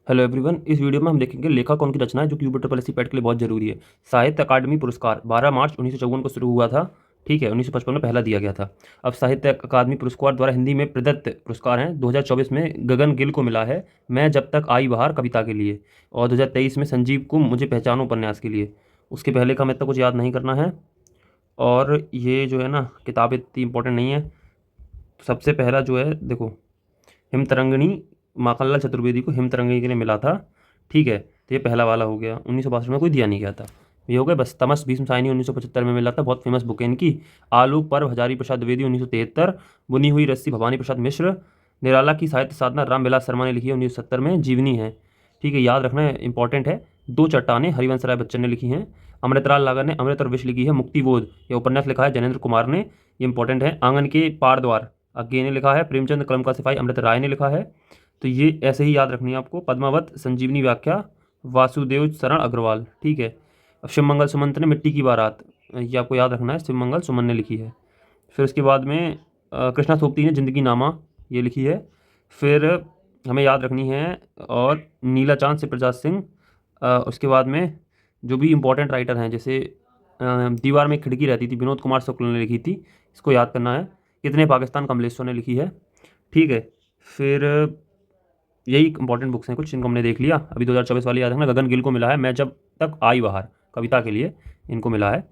Hello everyone, इस video में हम देखेंगे लेखा कौन की रचना है जो कि यूपीएससी पैट के लिए बहुत जरूरी है। साहित्य अकादमी पुरस्कार 12 मार्च 1954 को शुरू हुआ था। ठीक है, 1955 में पहला दिया गया था। अब साहित्य अकादमी पुरस्कार द्वारा हिंदी में प्रदत्त पुरस्कार हैं। 2024 में गगन गिल को मिला है मैं जब तक आई बहार कविता के लिए, और 2023 में संजीव को मुझे पहचानो उपन्यास के लिए। उसके पहले का मैं तो कुछ याद नहीं करना है। और ये जो है ना, किताब इतनी इंपॉर्टेंट नहीं है। सबसे पहला जो है देखो, हिमतरंगिणी, माखनलाल चतुर्वेदी को हिमतरंगिणी के लिए मिला था। ठीक है, तो ये पहला वाला हो गया। 1962 में कोई दिया नहीं गया था। ये हो गया बस। तमस भीष्म साइनी 1975 में मिला था, बहुत फेमस बुक है इनकी। आलू पर्व हजारी प्रसाद द्विवेदी 1973। बुनी हुई रस्सी भवानी प्रसाद मिश्र। निराला की साहित्य साधना राम विलास शर्मा ने लिखी है 1970 में, जीवनी है। ठीक है, याद रखना है, इंपॉर्टेंट है। दो चट्टानें हरिवंश राय बच्चन ने लिखी हैं। अमृतलाल लागर ने अमृत और विष लिखी है। मुक्तिबोध ये उपन्यास लिखा है जैनेन्द्र कुमार ने, ये इंपॉर्टेंट है। आंगन के पार द्वार अज्ञे ने लिखा है। प्रेमचंद कलम का सिपाही अमृत राय ने लिखा है। तो ये ऐसे ही याद रखनी है आपको। पद्मावत संजीवनी व्याख्या वासुदेव शरण अग्रवाल। ठीक है। अब शिव मंगल सुमंत ने मिट्टी की बारात, ये आपको याद रखना है, शिव मंगल सुमन ने लिखी है। फिर उसके बाद में कृष्णा सोपती ने जिंदगी नामा ये लिखी है। फिर हमें याद रखनी है, और नीला चांद से प्रजात सिंह। उसके बाद में जो भी इम्पोर्टेंट राइटर हैं, जैसे दीवार में एक खिड़की रहती थी, विनोद कुमार शुक्ल ने लिखी थी, इसको याद करना है। कितने पाकिस्तान कमलेश्वर ने लिखी है। ठीक है। फिर यही इंपॉर्टेंट बुक्स हैं कुछ, इनको हमने देख लिया। अभी 2024 वाली याद रखना, गगन गिल को मिला है मैं जब तक आई बहार कविता के लिए, इनको मिला है।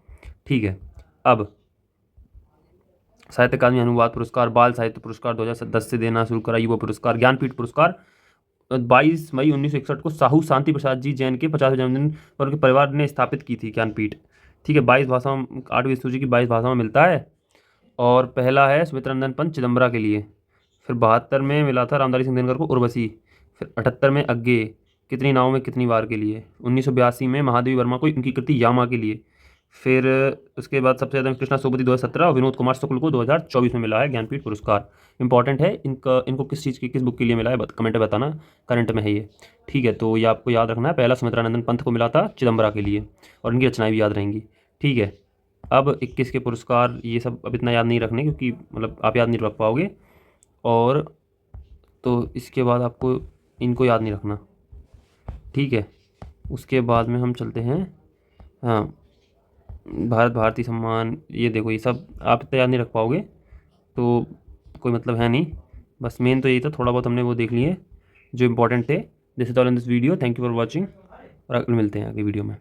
ठीक है। अब साहित्य अकादमी अनुवाद पुरस्कार, बाल साहित्य पुरस्कार 2010 से देना शुरू करा। युवा पुरस्कार, ज्ञानपीठ पुरस्कार 22 मई 1961 को साहू शांति प्रसाद जी जैन के 50वें जन्मदिन पर उनके परिवार ने स्थापित की थी ज्ञानपीठ। ठीक है, 22 भाषाओं, 8वीं सूची की 22 भाषाओं में मिलता है। और पहला है सुमित्रानंदन पंत चिदम्बरा के लिए। फिर 72 में मिला था रामधारी सिंह दिनकर को उर्वशी। फिर 78 में अज्ञे कितनी नावों में कितनी बार के लिए। 1982 में महादेवी वर्मा को उनकी कृति यामा के लिए। फिर उसके बाद सबसे ज़्यादा कृष्णा सोबती 2017 और विनोद कुमार शुक्ल को 2024 में मिला है ज्ञानपीठ पुरस्कार। इंपॉर्टेंट है, इनको किस चीज़ की, किस बुक के लिए मिला है कमेंट में बताना, करंट में है ये। ठीक है, तो ये आपको याद रखना है। पहला सुमित्रानंदन पंत को मिला था चिदम्बरा के लिए, और इनकी रचनाएं भी याद रहेंगी। ठीक है। अब 21 के पुरस्कार ये सब अब इतना याद नहीं रखने, क्योंकि मतलब आप याद नहीं रख पाओगे। और तो इसके बाद आपको इनको याद नहीं रखना। ठीक है। उसके बाद में हम चलते हैं, हाँ, भारत भारती सम्मान, ये देखो, ये सब आप इतना याद नहीं रख पाओगे, तो कोई मतलब है नहीं। बस मेन तो यही था, थोड़ा बहुत हमने वो देख लिए जो इंपॉर्टेंट थे। This is all in this video, thank you for watching, और अगले मिलते हैं अगली वीडियो में।